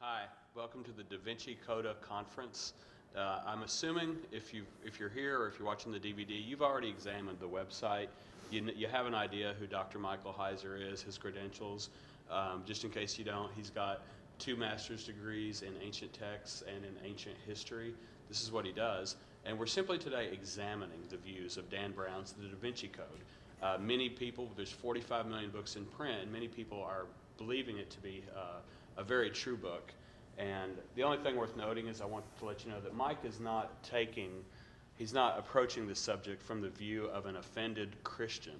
Hi, welcome to the DaVinci Coda conference. I'm assuming if you're here or if you're watching the DVD, you've already examined the website. You have an idea who Dr. Michael Heiser is, his credentials. Just in case you don't, he's got 2 master's degrees in ancient texts and in ancient history. This is what he does. And we're simply today examining the views of Dan Brown's The DaVinci Code. Many people, there's 45 million books in print, and many people are believing it to be a very true book. And the only thing worth noting is I want to let you know that Mike is he's not approaching this subject from the view of an offended Christian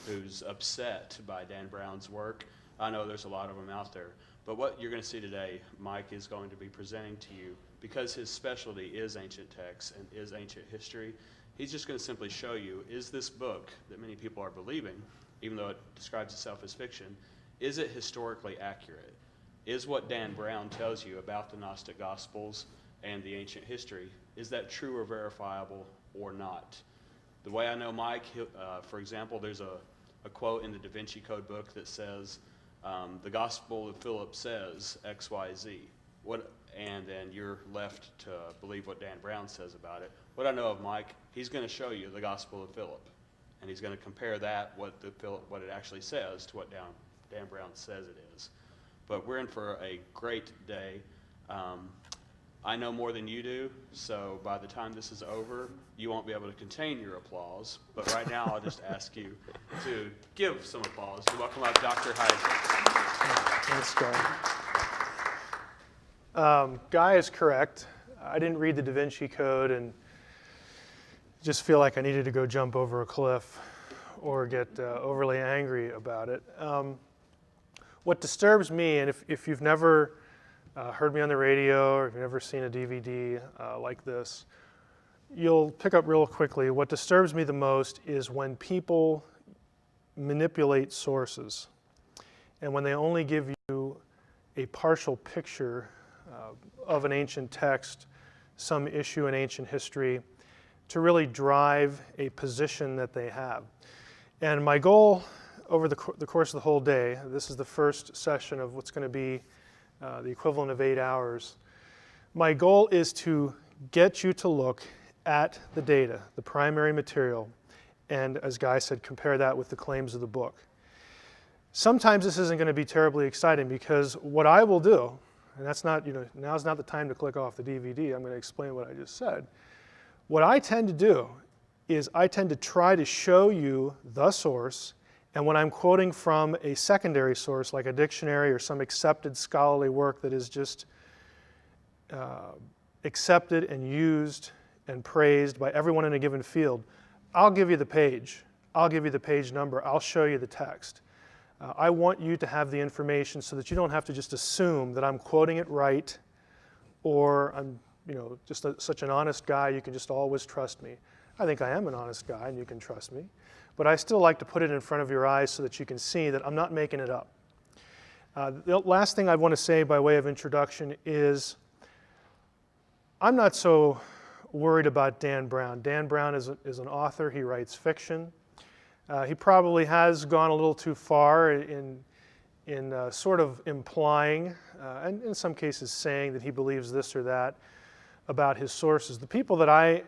who's upset by Dan Brown's work. I know there's a lot of them out there. But what you're going to see today, Mike is going to be presenting to you, because his specialty is ancient texts and is ancient history, he's just going to simply show you, is this book that many people are believing, even though it describes itself as fiction, is it historically accurate? Is what Dan Brown tells you about the Gnostic Gospels and the ancient history, is that true or verifiable or not? The way I know Mike, for example, there's a quote in the DaVinci Code book that says, the Gospel of Philip says X, Y, Z. And then you're left to believe what Dan Brown says about it. What I know of Mike, he's going to show you the Gospel of Philip, and he's going to compare that, what it actually says, to what Dan Brown says it is. But we're in for a great day. I know more than you do, so by the time this is over, you won't be able to contain your applause. But right now, I'll just ask you to give some applause to welcome up Dr. Heiser. Thanks, Guy. Guy is correct. I didn't read the DaVinci Code and just feel like I needed to go jump over a cliff or get overly angry about it. What disturbs me, and if you've never heard me on the radio or if you've never seen a DVD like this, you'll pick up real quickly. What disturbs me the most is when people manipulate sources and when they only give you a partial picture of an ancient text, some issue in ancient history, to really drive a position that they have. And my goal over the course of the whole day, this is the first session of what's going to be the equivalent of 8 hours. My goal is to get you to look at the data, the primary material, and as Guy said, compare that with the claims of the book. Sometimes this isn't going to be terribly exciting because what I will do, and that's not, now's not the time to click off the DVD, I'm going to explain what I just said. What I tend to do is I tend to try to show you the source, and when I'm quoting from a secondary source like a dictionary or some accepted scholarly work that is just accepted and used and praised by everyone in a given field, I'll give you the page. I'll give you the page number. I'll show you the text. I want you to have the information so that you don't have to just assume that I'm quoting it right or I'm just such an honest guy, you can just always trust me. I think I am an honest guy and you can trust me. But I still like to put it in front of your eyes so that you can see that I'm not making it up. The last thing I want to say by way of introduction is I'm not so worried about Dan Brown. Dan Brown is an author. He writes fiction. He probably has gone a little too far in sort of implying, and in some cases saying that he believes this or that about his sources. The people that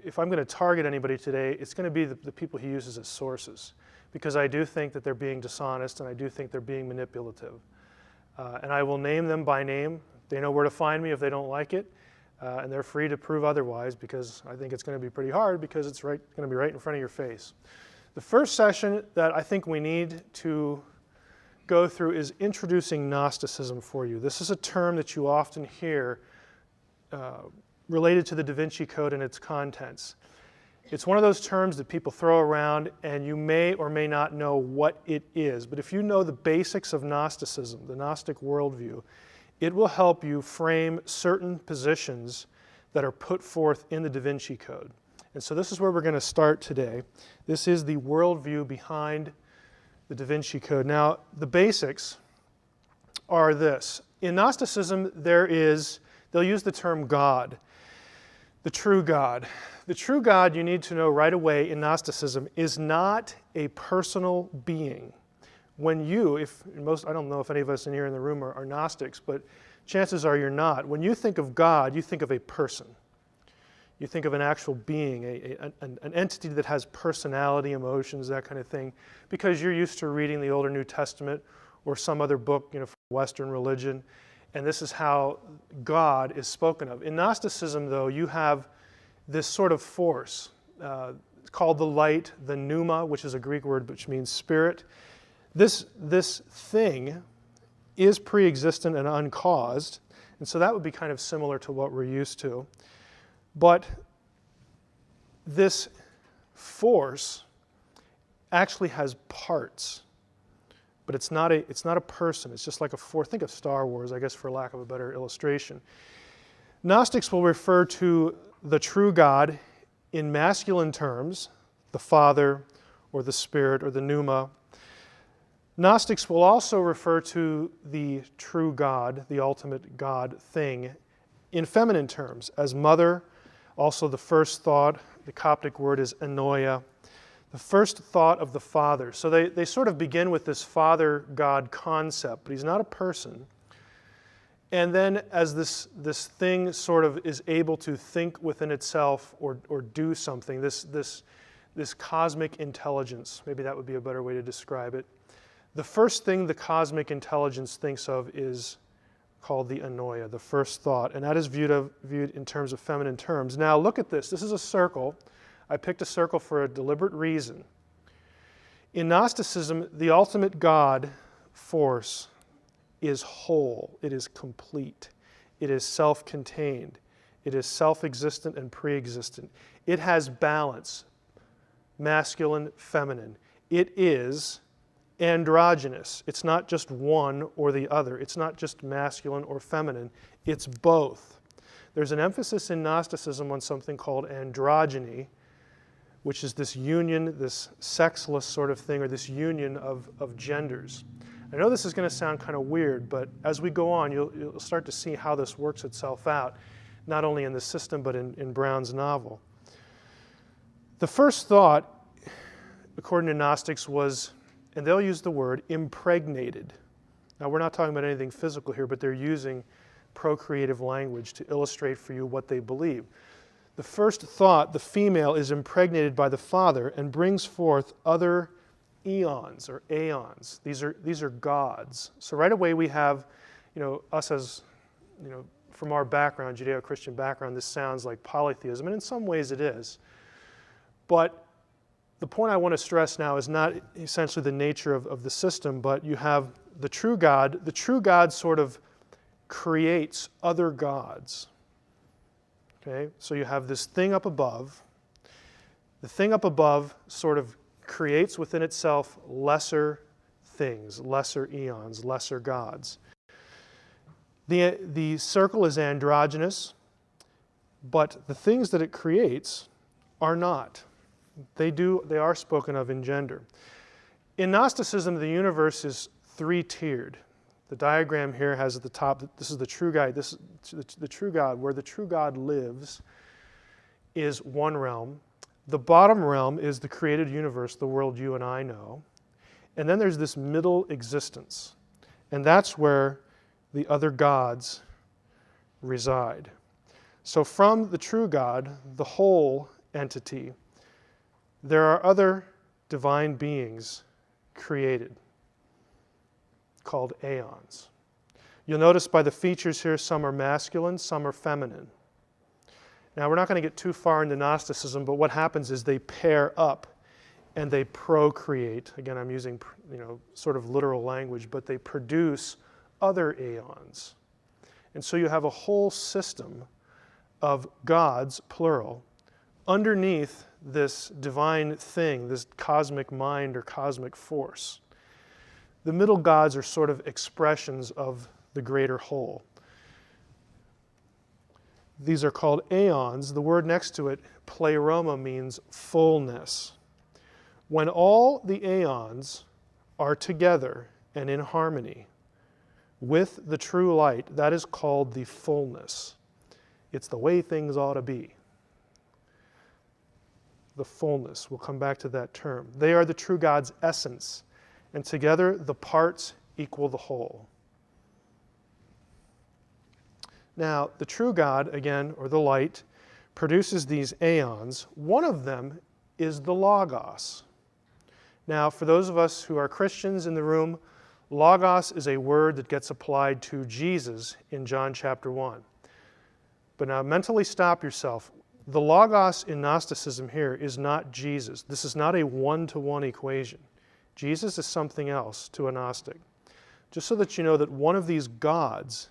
if I'm going to target anybody today, it's going to be the people he uses as sources, because I do think that they're being dishonest and I do think they're being manipulative. And I will name them by name. They know where to find me if they don't like it, and they're free to prove otherwise, because I think it's going to be pretty hard because it's going to be right in front of your face. The first session that I think we need to go through is introducing Gnosticism for you. This is a term that you often hear related to the DaVinci Code and its contents. It's one of those terms that people throw around and you may or may not know what it is. But if you know the basics of Gnosticism, the Gnostic worldview, it will help you frame certain positions that are put forth in the DaVinci Code. And so this is where we're going to start today. This is the worldview behind the DaVinci Code. Now, the basics are this. In Gnosticism, they'll use the term God, the true God. The true God, you need to know right away in Gnosticism, is not a personal being. When I don't know if any of us in here in the room are Gnostics, but chances are you're not. When you think of God, you think of a person. You think of an actual being, an entity that has personality, emotions, that kind of thing, because you're used to reading the Old or New Testament or some other book, from Western religion, and this is how God is spoken of. In Gnosticism, though, you have this sort of force called the light, the pneuma, which is a Greek word which means spirit. This thing is pre-existent and uncaused, and so that would be kind of similar to what we're used to. But this force actually has parts, but it's not a person. It's just like a force. Think of Star Wars, I guess, for lack of a better illustration. Gnostics will refer to the true God in masculine terms, the Father or the Spirit or the pneuma. Gnostics will also refer to the true God, the ultimate God thing, in feminine terms, as mother. Also, the first thought, the Coptic word is anoia, the first thought of the Father. So they sort of begin with this Father-God concept, but he's not a person. And then as this thing sort of is able to think within itself or do something, this cosmic intelligence, maybe that would be a better way to describe it. The first thing the cosmic intelligence thinks of is called the anoia, the first thought, and that is viewed in terms of feminine terms. Now look at this. This is a circle. I picked a circle for a deliberate reason. In Gnosticism, the ultimate God force is whole. It is complete. It is self-contained. It is self-existent and pre-existent. It has balance, masculine, feminine. It is androgynous. It's not just one or the other. It's not just masculine or feminine. It's both. There's an emphasis in Gnosticism on something called androgyny, which is this union, this sexless sort of thing, or this union of genders. I know this is going to sound kind of weird, but as we go on, you'll start to see how this works itself out, not only in the system, but in Brown's novel. The first thought, according to Gnostics, was, and they'll use the word, impregnated. Now, we're not talking about anything physical here, but they're using procreative language to illustrate for you what they believe. The first thought, the female, is impregnated by the father and brings forth other eons or aeons. These are gods. So right away we have, us as, from our background, Judeo-Christian background, this sounds like polytheism, and in some ways it is. But the point I want to stress now is not essentially the nature of the system, but you have the true God. The true God sort of creates other gods. Okay? So you have this thing up above. The thing up above sort of creates within itself lesser things, lesser eons, lesser gods. The circle is androgynous, but the things that it creates are not. They are spoken of in gender. In Gnosticism, the universe is three-tiered. The diagram here has at the top, this is the true God. This is the true God. Where the true God lives is one realm. The bottom realm is the created universe, the world you and I know. And then there's this middle existence. And that's where the other gods reside. So from the true God, the whole entity, there are other divine beings created called aeons. You'll notice by the features here, some are masculine, some are feminine. Now, we're not going to get too far into Gnosticism, but what happens is they pair up and they procreate. Again, I'm using sort of literal language, but they produce other aeons. And so you have a whole system of gods, plural, underneath this divine thing, this cosmic mind or cosmic force. The middle gods are sort of expressions of the greater whole. These are called aeons. The word next to it, pleroma, means fullness. When all the aeons are together and in harmony with the true light, that is called the fullness. It's the way things ought to be. The fullness. We'll come back to that term. They are the true God's essence, and together the parts equal the whole. Now, the true God, again, or the light, produces these aeons. One of them is the Logos. Now, for those of us who are Christians in the room, Logos is a word that gets applied to Jesus in John chapter 1. But now mentally stop yourself. The Logos in Gnosticism here is not Jesus. This is not a one-to-one equation. Jesus is something else to a Gnostic. Just so that you know that one of these gods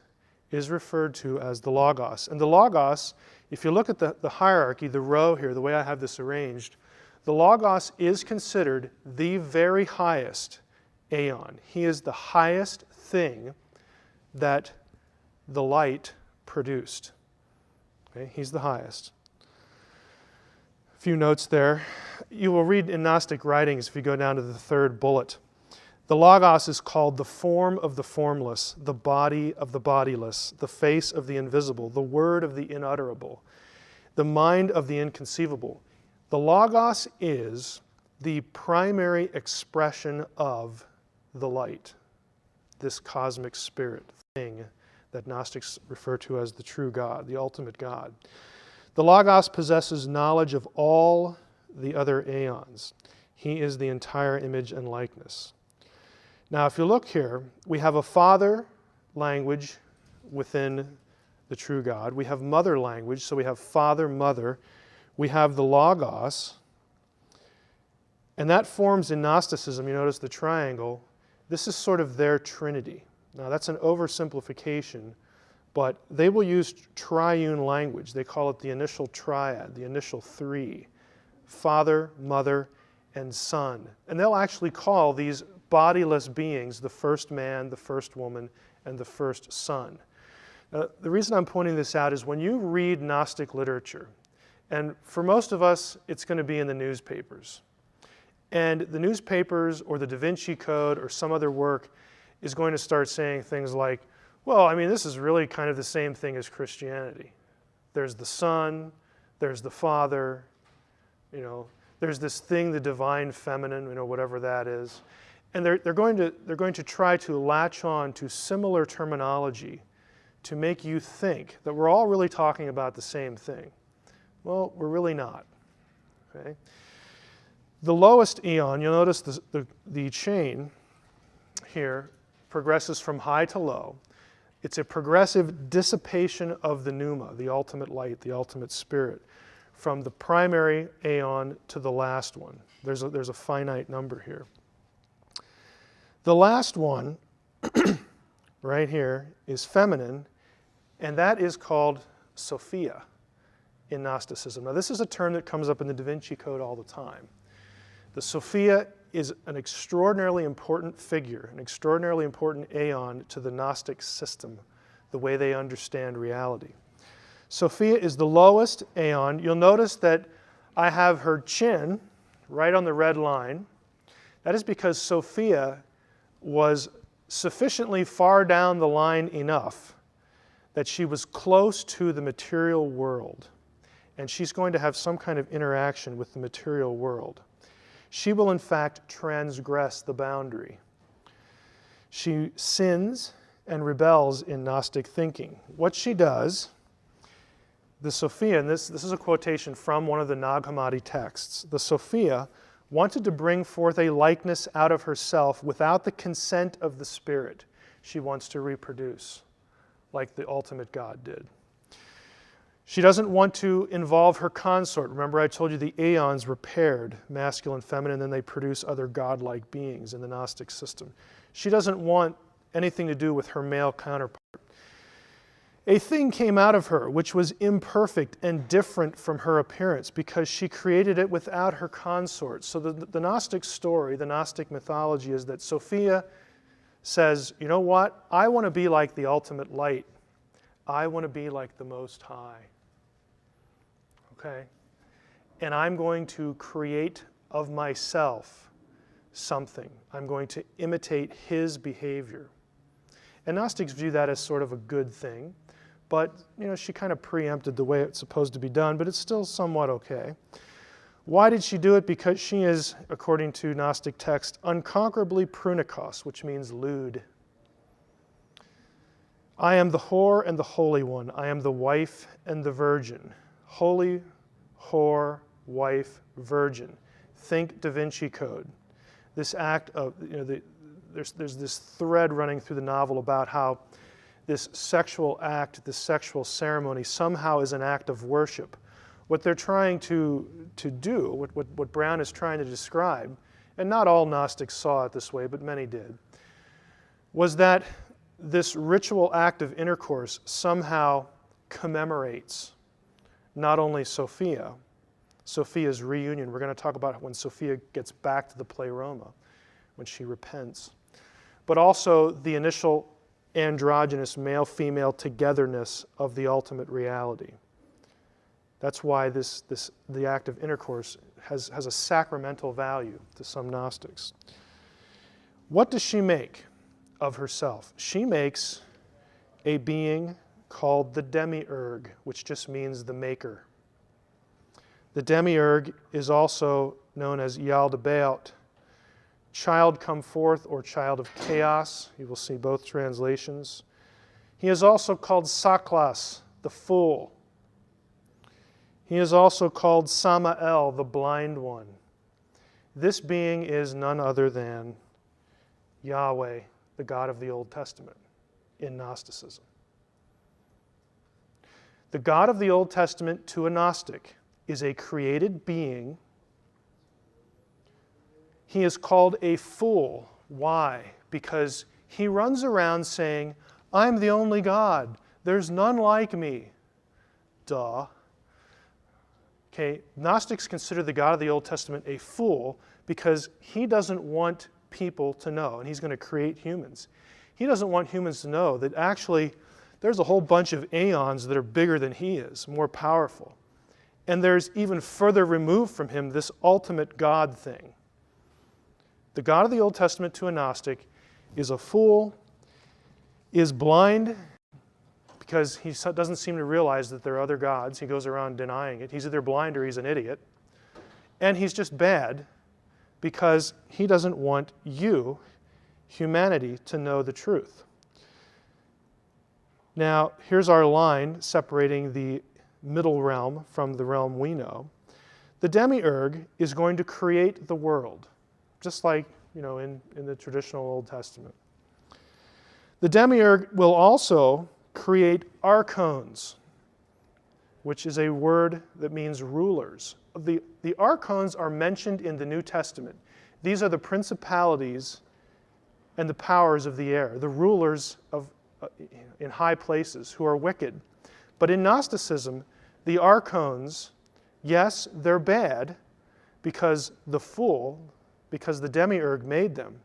is referred to as the Logos. And the Logos, if you look at the hierarchy, the row here, the way I have this arranged, the Logos is considered the very highest aeon. He is the highest thing that the light produced. Okay? He's the highest. A few notes there. You will read in Gnostic writings, if you go down to the third bullet, the Logos is called the form of the formless, the body of the bodiless, the face of the invisible, the word of the unutterable, the mind of the inconceivable. The Logos is the primary expression of the light, this cosmic spirit thing that Gnostics refer to as the true God, the ultimate God. The Logos possesses knowledge of all the other aeons. He is the entire image and likeness. Now, if you look here, we have a father language within the true God. We have mother language, so we have father, mother. We have the Logos, and that forms in Gnosticism, you notice the triangle, this is sort of their trinity. Now, that's an oversimplification, but they will use triune language. They call it the initial triad, the initial three, Father, Mother, and Son. And they'll actually call these bodiless beings the first man, the first woman, and the first son. The reason I'm pointing this out is when you read Gnostic literature, and for most of us, it's going to be in the newspapers. And the newspapers or the DaVinci Code or some other work is going to start saying things like, well, I mean, this is really kind of the same thing as Christianity. There's the Son, there's the Father, there's this thing, the divine feminine, whatever that is. And they're going to try to latch on to similar terminology to make you think that we're all really talking about the same thing. Well, we're really not. Okay? The lowest eon, you'll notice the chain here progresses from high to low. It's a progressive dissipation of the pneuma, the ultimate light, the ultimate spirit, from the primary aeon to the last one. There's a finite number here. The last one, right here, is feminine, and that is called Sophia in Gnosticism. Now, this is a term that comes up in the DaVinci Code all the time. The Sophia is an extraordinarily important figure, an extraordinarily important aeon to the Gnostic system, the way they understand reality. Sophia is the lowest aeon. You'll notice that I have her chin right on the red line. That is because Sophia was sufficiently far down the line enough that she was close to the material world, and she's going to have some kind of interaction with the material world. She will, in fact, transgress the boundary. She sins and rebels in Gnostic thinking. What she does, the Sophia, and this is a quotation from one of the Nag Hammadi texts, the Sophia wanted to bring forth a likeness out of herself without the consent of the Spirit. She wants to reproduce, like the ultimate God did. She doesn't want to involve her consort. Remember, I told you the aeons were paired, masculine, feminine, and then they produce other godlike beings in the Gnostic system. She doesn't want anything to do with her male counterpart. A thing came out of her which was imperfect and different from her appearance because she created it without her consort. So the Gnostic story, the Gnostic mythology is that Sophia says, you know what? I want to be like the ultimate light. I want to be like the Most High. Okay? And I'm going to create of myself something. I'm going to imitate his behavior. And Gnostics view that as sort of a good thing. But, she kind of preempted the way it's supposed to be done, but it's still somewhat okay. Why did she do it? Because she is, according to Gnostic text, unconquerably prunikos, which means lewd. I am the whore and the holy one. I am the wife and the virgin. Holy, whore, wife, virgin. Think DaVinci Code. This act of, there's this thread running through the novel about how this sexual act, this sexual ceremony somehow is an act of worship. What they're trying to do, what Brown is trying to describe, and not all Gnostics saw it this way, but many did, was that this ritual act of intercourse somehow commemorates not only Sophia's reunion. We're going to talk about when Sophia gets back to the Pleroma, when she repents, but also the initial androgynous male-female togetherness of the ultimate reality. That's why the act of intercourse has a sacramental value to some Gnostics. What does she make of herself? She makes a being called the demiurge, which just means the maker. The demiurge is also known as Yaldabaoth, child come forth or child of chaos. You will see both translations. He is also called Saklas, the fool. He is also called Samael, the blind one. This being is none other than Yahweh, the God of the Old Testament, in Gnosticism. The God of the Old Testament to a Gnostic is a created being. He is called a fool. Why? Because he runs around saying, I'm the only God. There's none like me. Duh. Okay, Gnostics consider the God of the Old Testament a fool because he doesn't want people to know, and he's going to create humans. He doesn't want humans to know that actually there's a whole bunch of aeons that are bigger than he is, more powerful. And there's even further removed from him this ultimate God thing. The God of the Old Testament to a Gnostic is a fool, is blind because he doesn't seem to realize that there are other gods. He goes around denying it. He's either blind or he's an idiot. And he's just bad because he doesn't want you, humanity, to know the truth. Now, here's our line separating the middle realm from the realm we know. The demiurge is going to create the world, just like in the traditional Old Testament. The demiurge will also create archons, which is a word that means rulers. The archons are mentioned in the New Testament. These are the principalities and the powers of the air, the rulers in high places who are wicked. But in Gnosticism, the archons, yes, they're bad because the demiurge made them.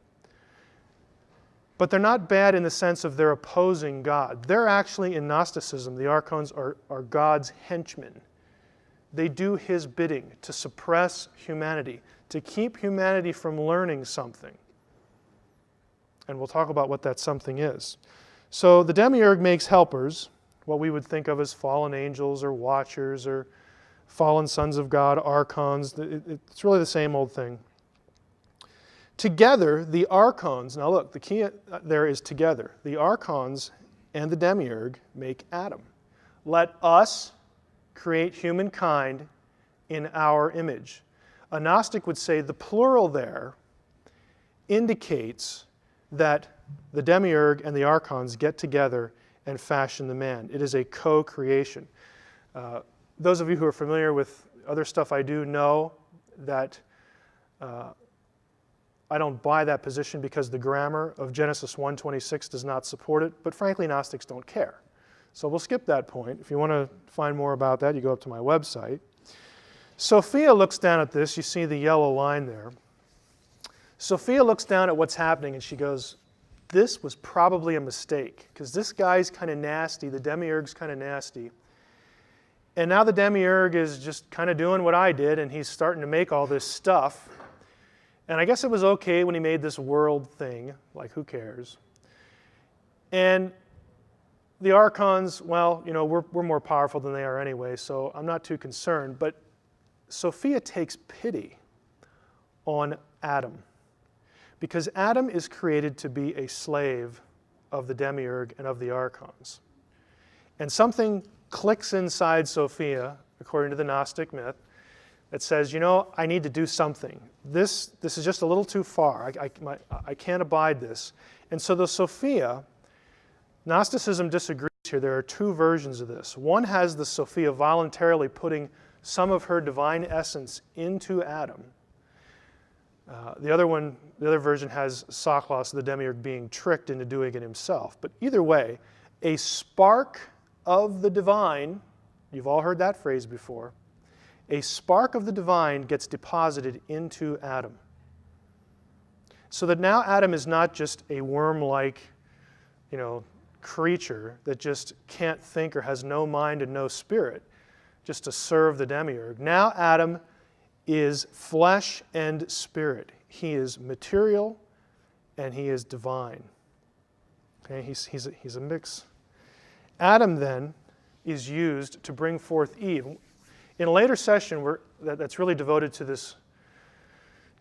But they're not bad in the sense of they're opposing God. They're actually, in Gnosticism, the archons are God's henchmen. They do his bidding to suppress humanity, to keep humanity from learning something. And we'll talk about what that something is. So the demiurge makes helpers, what we would think of as fallen angels or watchers or fallen sons of God, archons. It's really the same old thing. Together, the archons, now look, the key there is together. The archons and the demiurge make Adam. Let us create humankind in our image. A Gnostic would say the plural there indicates that the demiurge and the archons get together and fashion the man. It is a co-creation. Those of you who are familiar with other stuff I do know that I don't buy that position because the grammar of Genesis 1:26 does not support it, but frankly, Gnostics don't care. So we'll skip that point. If you want to find more about that, you go up to my website. Sophia looks down at this. You see the yellow line there. Sophia looks down at what's happening and she goes, this was probably a mistake because this guy's kind of nasty, the demiurge's kind of nasty. And now the demiurge is just kind of doing what I did and he's starting to make all this stuff. And I guess it was okay when he made this world thing, like who cares? And the archons, well, we're more powerful than they are anyway, so I'm not too concerned. But Sophia takes pity on Adam because Adam is created to be a slave of the demiurge and of the archons. And something clicks inside Sophia, according to the Gnostic myth, that says, you know, I need to do something. This is just a little too far. I can't abide this. And so the Sophia, Gnosticism disagrees here. There are two versions of this. One has the Sophia voluntarily putting some of her divine essence into Adam. The other version has Saklos, the demiurge, being tricked into doing it himself. But either way, a spark of the divine, you've all heard that phrase before, a spark of the divine gets deposited into Adam. So that now Adam is not just a worm-like, creature that just can't think or has no mind and no spirit, just to serve the demiurge. Now Adam is flesh and spirit. He is material and he is divine. Okay, he's a mix. Adam then is used to bring forth Eve. In a later session that's really devoted to this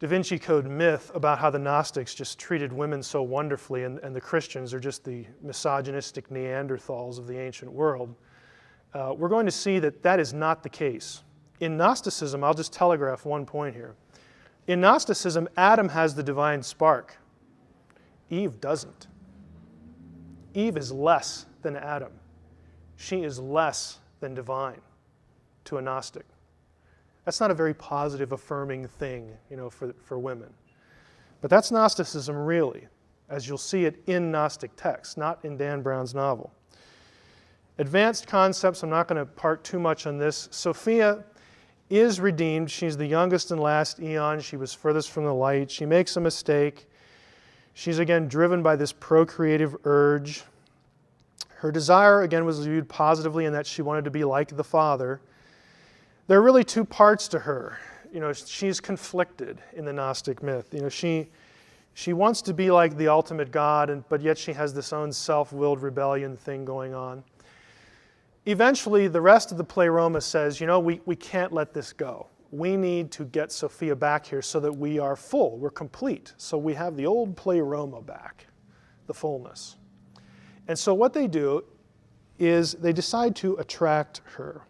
DaVinci Code myth about how the Gnostics just treated women so wonderfully and the Christians are just the misogynistic Neanderthals of the ancient world, we're going to see that that is not the case. In Gnosticism, I'll just telegraph one point here. In Gnosticism, Adam has the divine spark. Eve doesn't. Eve is less than Adam. She is less than divine to a Gnostic. That's not a very positive, affirming thing, for women. But that's Gnosticism really, as you'll see it in Gnostic texts, not in Dan Brown's novel. Advanced concepts, I'm not going to park too much on this. Sophia is redeemed. She's the youngest and last eon. She was furthest from the light. She makes a mistake. She's again driven by this procreative urge. Her desire, again, was viewed positively in that she wanted to be like the Father. There are really two parts to her. She's conflicted in the Gnostic myth. She wants to be like the ultimate God, but yet she has this own self-willed rebellion thing going on. Eventually, the rest of the Pleroma says, we can't let this go. We need to get Sophia back here so that we are full, we're complete. So we have the old Pleroma back, the fullness. And so what they do is they decide to attract her.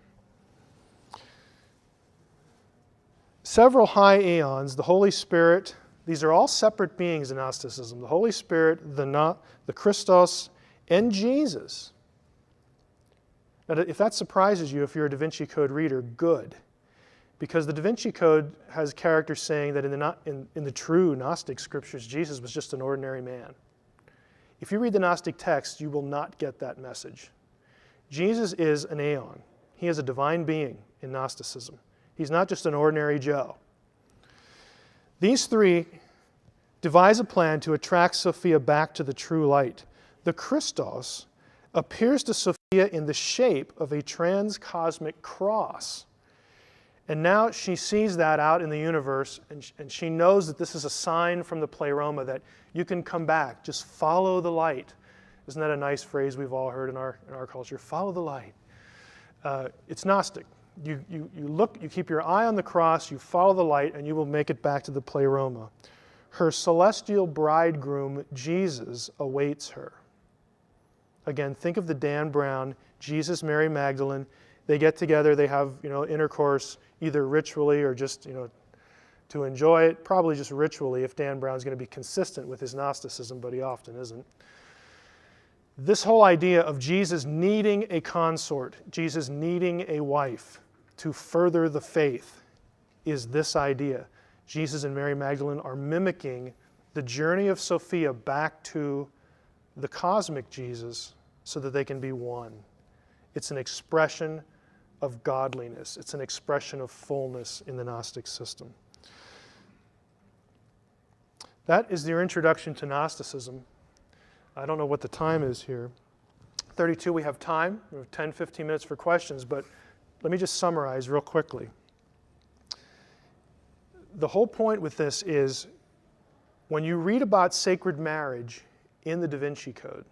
Several high aeons, the Holy Spirit, these are all separate beings in Gnosticism. The Holy Spirit, the Christos, and Jesus. Now, if that surprises you, if you're a DaVinci Code reader, good. Because the DaVinci Code has characters saying that in the true Gnostic scriptures, Jesus was just an ordinary man. If you read the Gnostic text, you will not get that message. Jesus is an aeon. He is a divine being in Gnosticism. He's not just an ordinary Joe. These three devise a plan to attract Sophia back to the true light. The Christos appears to Sophia in the shape of a transcosmic cross. And now she sees that out in the universe, and she knows that this is a sign from the Pleroma that you can come back, just follow the light. Isn't that a nice phrase we've all heard in our culture? Follow the light. It's Gnostic. You look, you keep your eye on the cross, you follow the light, and you will make it back to the Pleroma. Her celestial bridegroom, Jesus, awaits her. Again, think of the Dan Brown, Jesus, Mary Magdalene. They get together, they have intercourse, either ritually or just to enjoy it. Probably just ritually if Dan Brown's going to be consistent with his Gnosticism, but he often isn't. This whole idea of Jesus needing a consort, Jesus needing a wife to further the faith is this idea. Jesus and Mary Magdalene are mimicking the journey of Sophia back to the cosmic Jesus so that they can be one. It's an expression of godliness. It's an expression of fullness in the Gnostic system. That is your introduction to Gnosticism. I don't know what the time is here. 32, we have time. We have 10, 15 minutes for questions, but let me just summarize real quickly. The whole point with this is when you read about sacred marriage in the DaVinci Code,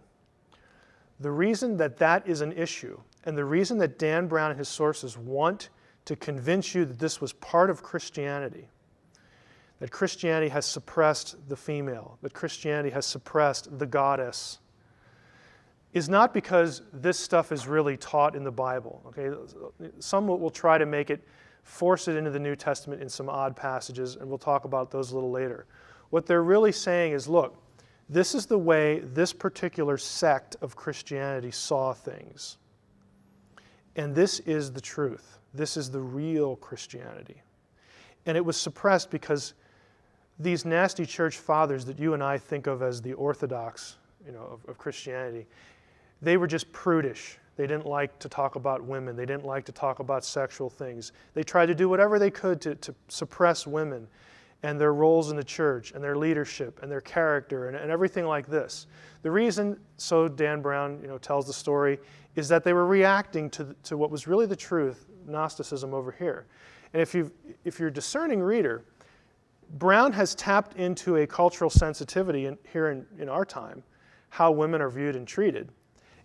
the reason that that is an issue and the reason that Dan Brown and his sources want to convince you that this was part of Christianity, that Christianity has suppressed the female, that Christianity has suppressed the goddess, is not because this stuff is really taught in the Bible. Okay, some will try to make it, force it into the New Testament in some odd passages, and we'll talk about those a little later. What they're really saying is, look, this is the way this particular sect of Christianity saw things. And this is the truth. This is the real Christianity. And it was suppressed because these nasty church fathers that you and I think of as the orthodox, of Christianity, they were just prudish. They didn't like to talk about women. They didn't like to talk about sexual things. They tried to do whatever they could to suppress women and their roles in the church and their leadership and their character and everything like this. The reason, so Dan Brown tells the story, is that they were reacting to what was really the truth, Gnosticism over here. And if you're a discerning reader, Brown has tapped into a cultural sensitivity here in our time, how women are viewed and treated.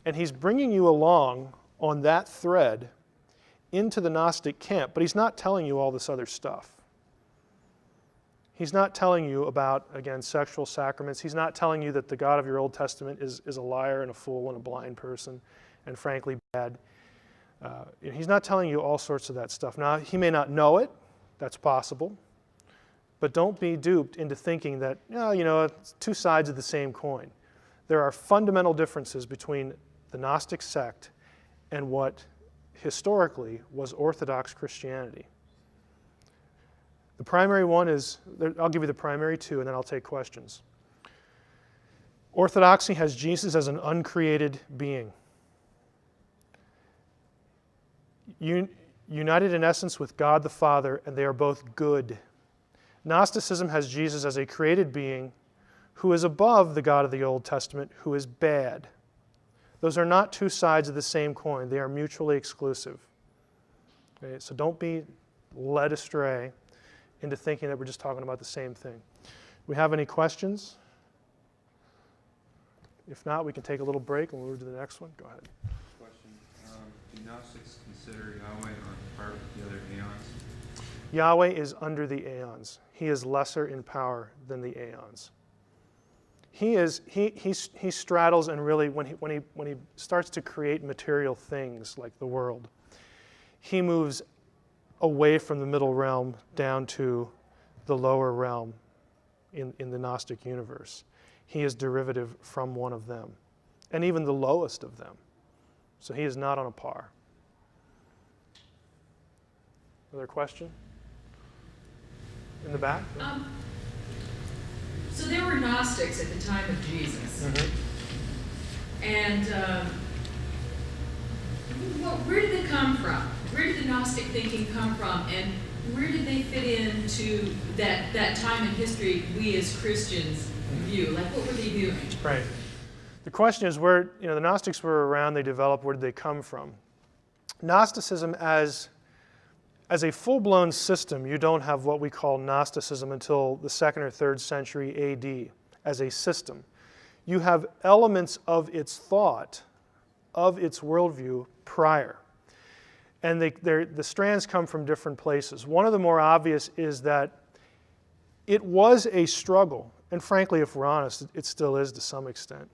And he's bringing you along on that thread into the Gnostic camp, but he's not telling you all this other stuff. He's not telling you about, again, sexual sacraments. He's not telling you that the God of your Old Testament is a liar and a fool and a blind person and frankly bad. He's not telling you all sorts of that stuff. Now, he may not know it. That's possible. But don't be duped into thinking that, it's two sides of the same coin. There are fundamental differences between the Gnostic sect and what historically was Orthodox Christianity. The primary one is, I'll give you the primary two and then I'll take questions. Orthodoxy has Jesus as an uncreated being. United in essence with God the Father, and they are both good. Gnosticism has Jesus as a created being who is above the God of the Old Testament, who is bad. Those are not two sides of the same coin. They are mutually exclusive. Okay, so don't be led astray into thinking that we're just talking about the same thing. Do we have any questions? If not, we can take a little break and we'll move to the next one. Go ahead. Question. Do Gnostics consider Yahweh on part of the other aeons? Yahweh is under the aeons. He is lesser in power than the aeons. He straddles, and really when he starts to create material things like the world, he moves away from the middle realm down to the lower realm in the Gnostic universe. He is derivative from one of them, and even the lowest of them. So he is not on a par. Another question? In the back? So there were Gnostics at the time of Jesus. Mm-hmm. And where did they come from? Where did the Gnostic thinking come from? And where did they fit into that time in history we as Christians view? Like, what were they doing? Right. The question is where, the Gnostics were around, they developed, where did they come from? Gnosticism as a full-blown system, you don't have what we call Gnosticism until the 2nd or 3rd century AD as a system. You have elements of its thought, of its worldview prior. And the strands come from different places. One of the more obvious is that it was a struggle, and frankly, if we're honest, it still is to some extent.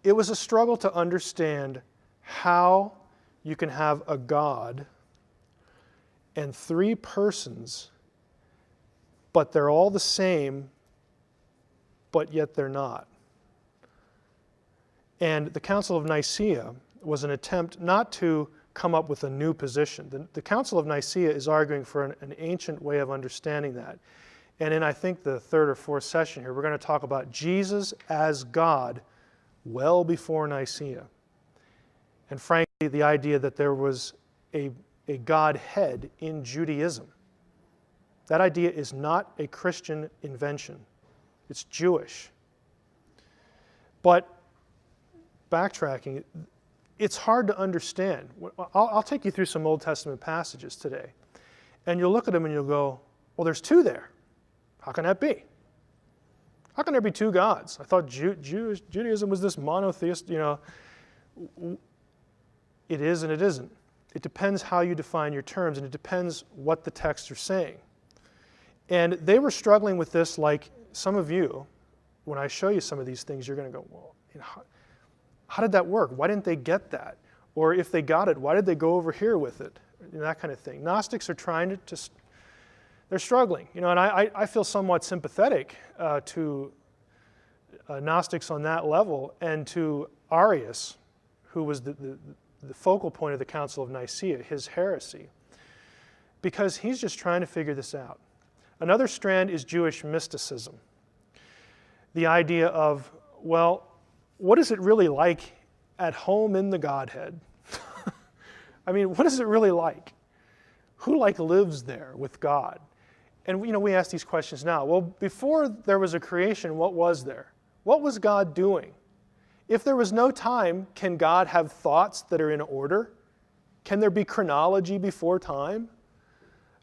It was a struggle to understand how you can have a God and 3 persons, but they're all the same, but yet they're not. And the Council of Nicaea was an attempt not to come up with a new position. The Council of Nicaea is arguing for an ancient way of understanding that. And in, I think, the 3rd or 4th session here, we're going to talk about Jesus as God well before Nicaea. And frankly, the idea that there was a Godhead in Judaism. That idea is not a Christian invention. It's Jewish. But backtracking, it's hard to understand. I'll take you through some Old Testament passages today. And you'll look at them and you'll go, well, there's 2 there. How can that be? How can there be 2 gods? I thought Judaism was this monotheist, It is and it isn't. It depends how you define your terms, and it depends what the texts are saying. And they were struggling with this like some of you. When I show you some of these things, you're going to go, well, how did that work? Why didn't they get that? Or if they got it, why did they go over here with it? And that kind of thing. Gnostics are trying to they're struggling. And I feel somewhat sympathetic to Gnostics on that level, and to Arius, who was the focal point of the Council of Nicaea, his heresy, because he's just trying to figure this out. Another strand is Jewish mysticism. The idea of, well, what is it really like at home in the Godhead? I mean, what is it really like? Who lives there with God? And we ask these questions now. Well, before there was a creation, what was there? What was God doing? If there was no time, can God have thoughts that are in order? Can there be chronology before time?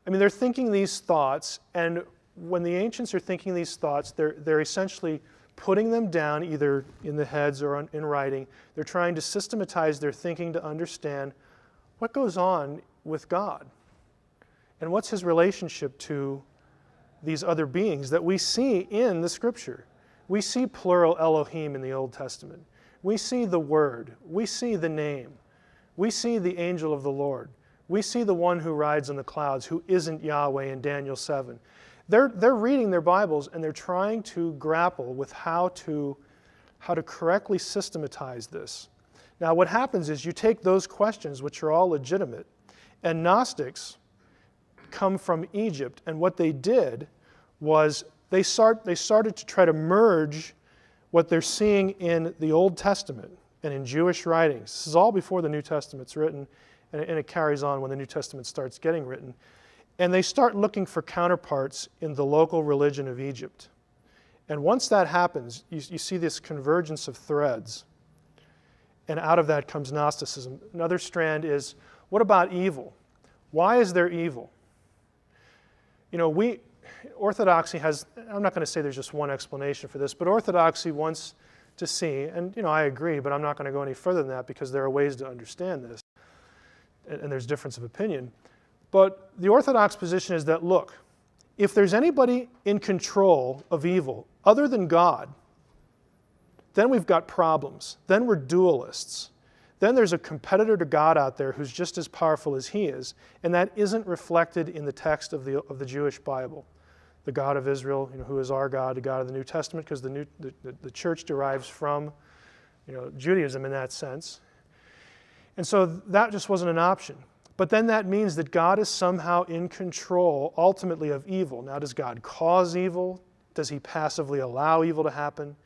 I mean, they're thinking these thoughts, and when the ancients are thinking these thoughts, they're essentially putting them down either in the heads or in writing. They're trying to systematize their thinking to understand what goes on with God and what's his relationship to these other beings that we see in the Scripture. We see plural Elohim in the Old Testament. We see the Word. We see the name. We see the angel of the Lord. We see the one who rides on the clouds, who isn't Yahweh in Daniel 7. They're reading their Bibles, and they're trying to grapple with how to correctly systematize this. Now, what happens is you take those questions, which are all legitimate, and Gnostics come from Egypt, and what they did was they started to try to merge what they're seeing in the Old Testament and in Jewish writings. This is all before the New Testament's written, and it carries on when the New Testament starts getting written. And they start looking for counterparts in the local religion of Egypt. And once that happens, you see this convergence of threads. And out of that comes Gnosticism. Another strand is, what about evil? Why is there evil? Orthodoxy has, I'm not going to say there's just one explanation for this, but Orthodoxy wants to see, and I agree, but I'm not going to go any further than that because there are ways to understand this, and there's difference of opinion. But the Orthodox position is that, look, if there's anybody in control of evil other than God, then we've got problems. Then we're dualists. Then there's a competitor to God out there who's just as powerful as he is, and that isn't reflected in the text of the Jewish Bible. The God of Israel, who is our God, the God of the New Testament, because the church derives from Judaism in that sense. And so that just wasn't an option. But then that means that God is somehow in control, ultimately, of evil. Now, does God cause evil? Does he passively allow evil to happen?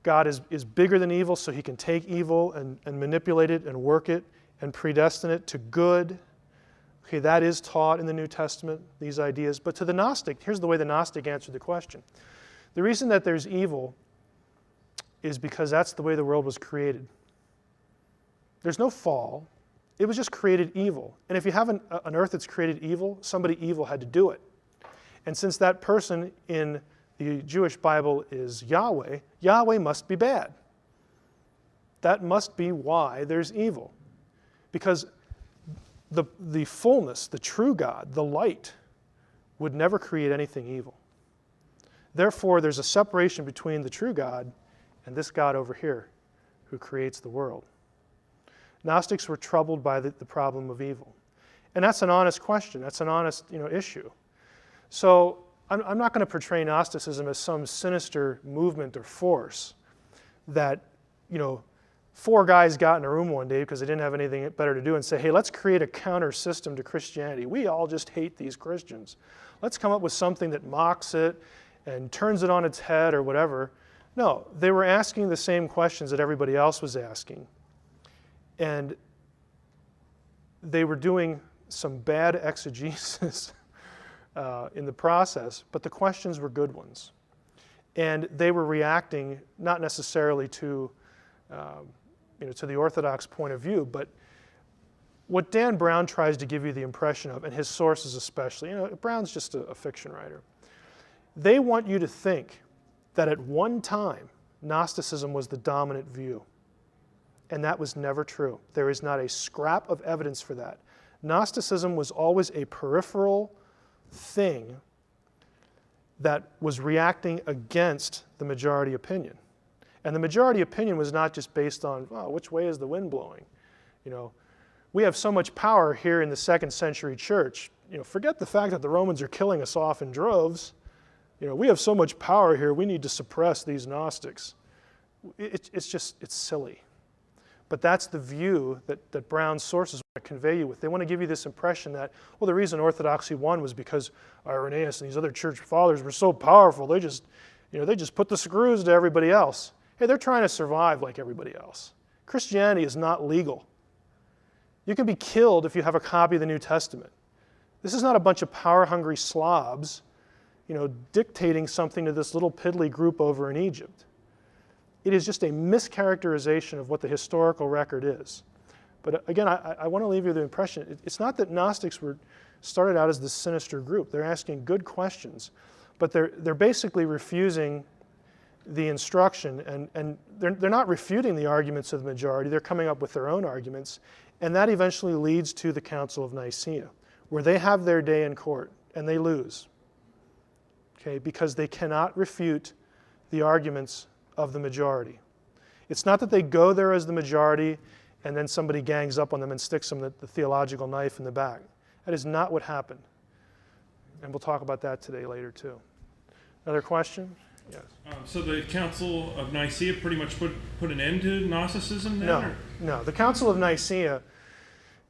God is bigger than evil, so he can take evil and manipulate it and work it and predestine it to good. Okay, that is taught in the New Testament, these ideas. But to the Gnostic, here's the way the Gnostic answered the question. The reason that there's evil is because that's the way the world was created. There's no fall. It was just created evil. And if you have an earth that's created evil, somebody evil had to do it. And since that person in the Jewish Bible is Yahweh, Yahweh must be bad. That must be why there's evil. Because the fullness, the true God, the light, would never create anything evil. Therefore, there's a separation between the true God and this God over here who creates the world. Gnostics were troubled by the problem of evil. And that's an honest question. That's an honest issue. So I'm not going to portray Gnosticism as some sinister movement or force that, four guys got in a room one day because they didn't have anything better to do and say, hey, let's create a counter system to Christianity. We all just hate these Christians. Let's come up with something that mocks it and turns it on its head or whatever. No, they were asking the same questions that everybody else was asking. And they were doing some bad exegesis in the process, but the questions were good ones. And they were reacting not necessarily to the Orthodox point of view, but what Dan Brown tries to give you the impression of, and his sources especially, Brown's just a fiction writer, they want you to think that at one time Gnosticism was the dominant view. And that was never true. There is not a scrap of evidence for that. Gnosticism was always a peripheral thing that was reacting against the majority opinion. And the majority opinion was not just based on, oh, which way is the wind blowing? We have so much power here in the 2nd century church. Forget the fact that the Romans are killing us off in droves. We have so much power here, we need to suppress these Gnostics. It's silly. But that's the view that Brown's sources want to convey you with. They want to give you this impression that, well, the reason Orthodoxy won was because Irenaeus and these other church fathers were so powerful, they just put the screws to everybody else. Hey, they're trying to survive like everybody else. Christianity is not legal. You can be killed if you have a copy of the New Testament. This is not a bunch of power-hungry slobs, dictating something to this little piddly group over in Egypt. It is just a mischaracterization of what the historical record is. But again, I want to leave you the impression, it's not that Gnostics started out as this sinister group. They're asking good questions, but they're basically refusing the instruction, and they're not refuting the arguments of the majority. They're coming up with their own arguments, and that eventually leads to the Council of Nicaea, where they have their day in court, and they lose, okay, because they cannot refute the arguments of the majority. It's not that they go there as the majority and then somebody gangs up on them and sticks them the theological knife in the back. That is not what happened. And we'll talk about that today later too. Another question? Yes. So the Council of Nicaea pretty much put an end to Gnosticism then? No. The Council of Nicaea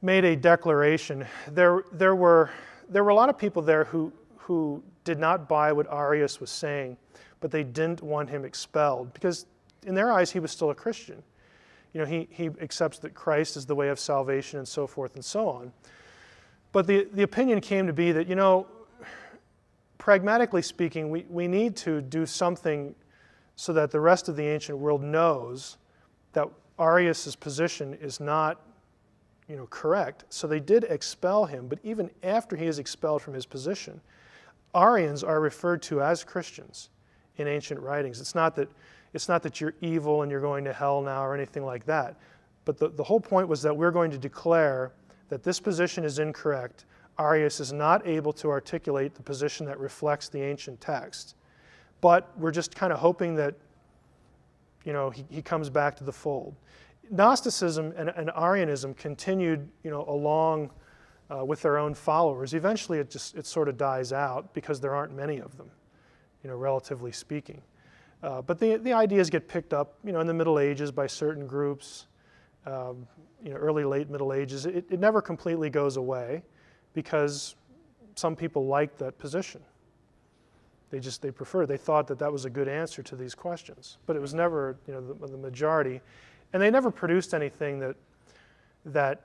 made a declaration. There were a lot of people there who did not buy what Arius was saying, but they didn't want him expelled because in their eyes he was still a Christian. He accepts that Christ is the way of salvation and so forth and so on. But the opinion came to be that, pragmatically speaking, we need to do something so that the rest of the ancient world knows that Arius' position is not, correct. So they did expel him, but even after he is expelled from his position, Arians are referred to as Christians in ancient writings. It's not that you're evil and you're going to hell now or anything like that. But the whole point was that we're going to declare that this position is incorrect. Arius is not able to articulate the position that reflects the ancient text. But we're just kind of hoping that he comes back to the fold. Gnosticism and Arianism continued along with their own followers. Eventually it sort of dies out because there aren't many of them, relatively speaking. But the ideas get picked up, in the Middle Ages by certain groups, early, late Middle Ages. It never completely goes away because some people liked that position. They thought that was a good answer to these questions. But it was never, the majority. And they never produced anything that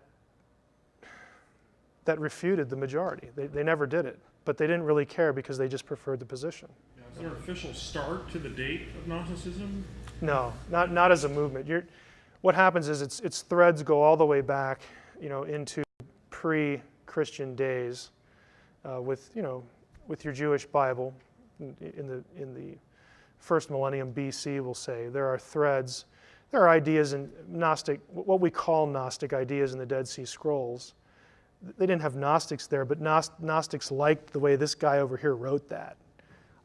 refuted the majority. They never did it. But they didn't really care because they just preferred the position. Is there an official start to the date of Gnosticism? No, not as a movement. What happens is its threads go all the way back, into pre-Christian days, with your Jewish Bible in the first millennium BC. We'll say there are threads, there are ideas in Gnostic, what we call Gnostic ideas in the Dead Sea Scrolls. They didn't have Gnostics there, but Gnostics liked the way this guy over here wrote that.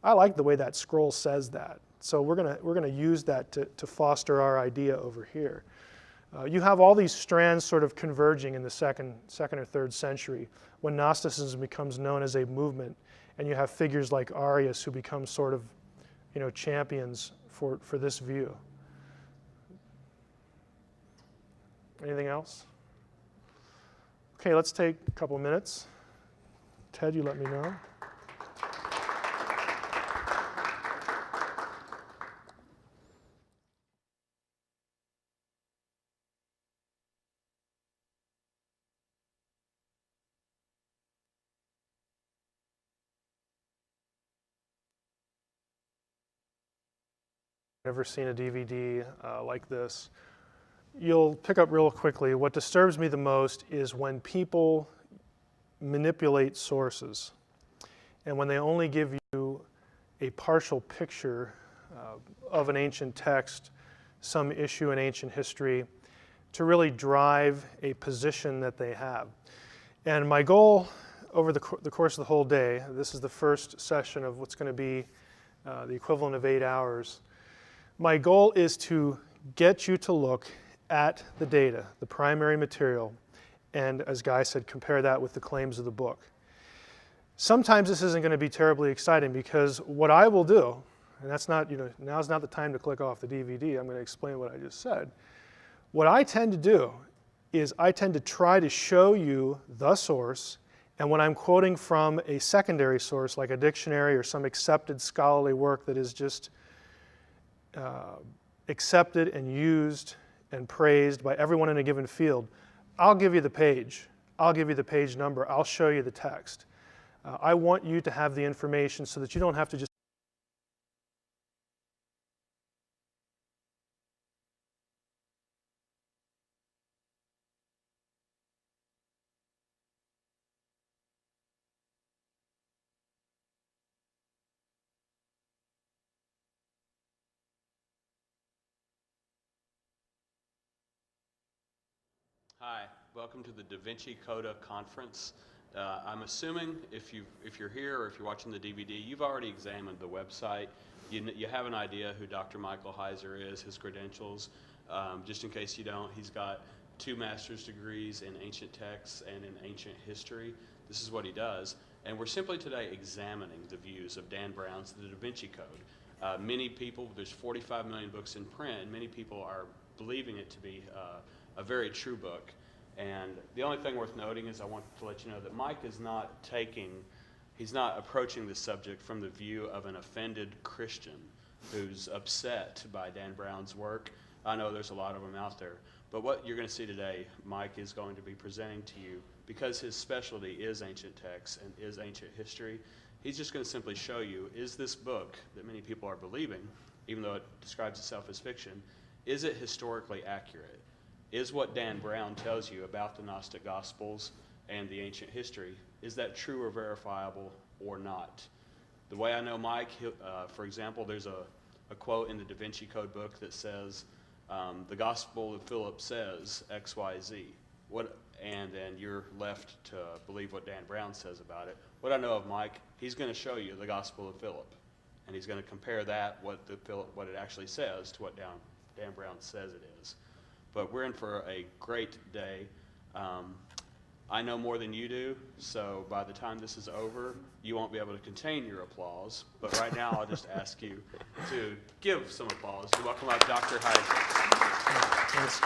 I like the way that scroll says that. So we're gonna use that to foster our idea over here. You have all these strands sort of converging in the second or third century when Gnosticism becomes known as a movement, and you have figures like Arius who become sort of, champions for this view. Anything else? Okay, let's take a couple minutes. Ted, you let me know. Never seen a DVD like this. You'll pick up real quickly. What disturbs me the most is when people manipulate sources and when they only give you a partial picture of an ancient text, some issue in ancient history, to really drive a position that they have. And my goal over the course of the whole day, this is the first session of what's going to be the equivalent of 8 hours. My goal is to get you to look at the data, the primary material, and as Guy said, compare that with the claims of the book. Sometimes this isn't going to be terribly exciting because what I will do, and that's not, now's not the time to click off the DVD, I'm going to explain what I just said. What I tend to do is I tend to try to show you the source, and when I'm quoting from a secondary source like a dictionary or some accepted scholarly work that is just accepted and used and praised by everyone in a given field, I'll give you the page. I'll give you the page number. I'll show you the text. I want you to have the information so that you don't have to just Hi, welcome to the DaVinci Coda conference. I'm assuming if you're here or if you're watching the DVD, you've already examined the website. You have an idea who Dr. Michael Heiser is, his credentials. Just in case you don't, he's got 2 master's degrees in ancient texts and in ancient history. This is what he does. And we're simply today examining the views of Dan Brown's The DaVinci Code. Many people, there's 45 million books in print, and many people are believing it to be a very true book. And the only thing worth noting is I want to let you know that Mike is he's not approaching this subject from the view of an offended Christian who's upset by Dan Brown's work. I know there's a lot of them out there. But what you're going to see today, Mike is going to be presenting to you, because his specialty is ancient texts and is ancient history, he's just going to simply show you, is this book that many people are believing, even though it describes itself as fiction, is it historically accurate? Is what Dan Brown tells you about the Gnostic Gospels and the ancient history, is that true or verifiable or not? The way I know Mike, for example, there's a quote in the DaVinci Code book that says, the Gospel of Philip says X, Y, Z. And then you're left to believe what Dan Brown says about it. What I know of Mike, he's going to show you the Gospel of Philip, and he's going to compare that, what it actually says, to what Dan Brown says it is. But we're in for a great day. I know more than you do, so by the time this is over, you won't be able to contain your applause. But right now, I'll just ask you to give some applause to welcome up Dr. Heiser. Thanks,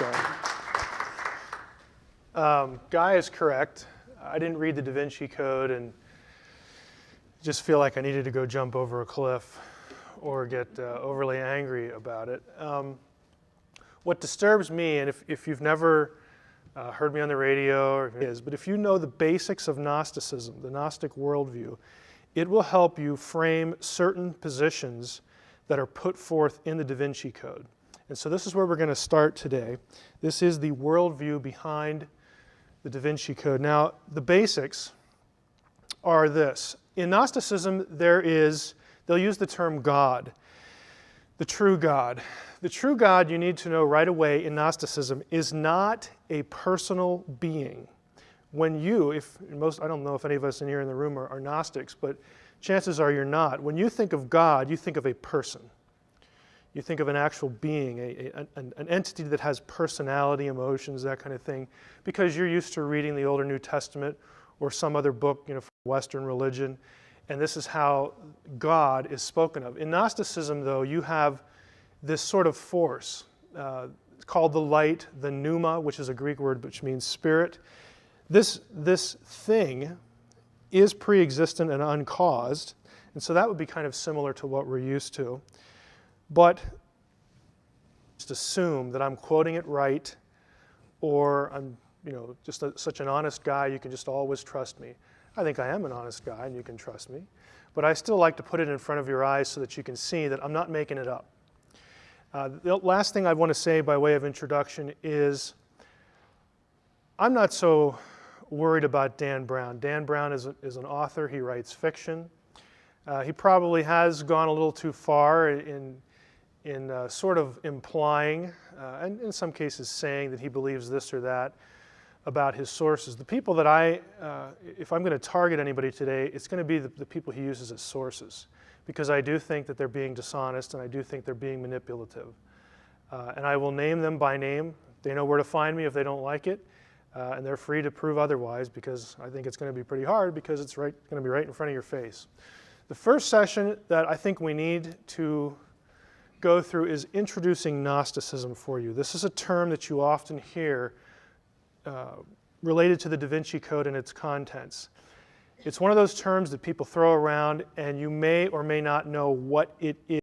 Guy. Guy is correct. I didn't read the DaVinci Code and just feel like I needed to go jump over a cliff or get overly angry about it. What disturbs me, and if you've never heard me on the radio, but if you know the basics of Gnosticism, the Gnostic worldview, it will help you frame certain positions that are put forth in the DaVinci Code. And so this is where we're going to start today. This is the worldview behind the DaVinci Code. Now, the basics are this. In Gnosticism, they'll use the term God, the true God. The true God, you need to know right away in Gnosticism, is not a personal being. When I don't know if any of us in here in the room are Gnostics, but chances are you're not. When you think of God, you think of a person. You think of an actual being, an entity that has personality, emotions, that kind of thing, because you're used to reading the Old or New Testament or some other book, from Western religion, and this is how God is spoken of. In Gnosticism, though, you have this sort of force called the light, the pneuma, which is a Greek word which means spirit. This thing is pre-existent and uncaused, and so that would be kind of similar to what we're used to. But just assume that I'm quoting it right, or I'm just such an honest guy, you can just always trust me. I think I am an honest guy, and you can trust me. But I still like to put it in front of your eyes so that you can see that I'm not making it up. The last thing I want to say by way of introduction is I'm not so worried about Dan Brown. Dan Brown is an author. He writes fiction. He probably has gone a little too far in sort of implying, and in some cases saying that he believes this or that. about his sources. The people that if I'm going to target anybody today, it's going to be the people he uses as sources, because I do think that they're being dishonest and I do think they're being manipulative. And I will name them by name. They know where to find me if they don't like it, and they're free to prove otherwise, because I think it's going to be pretty hard, because it's going to be right in front of your face. The first session that I think we need to go through is introducing Gnosticism for you. This is a term that you often hear related to the DaVinci Code and its contents. It's one of those terms that people throw around, and you may or may not know what it is.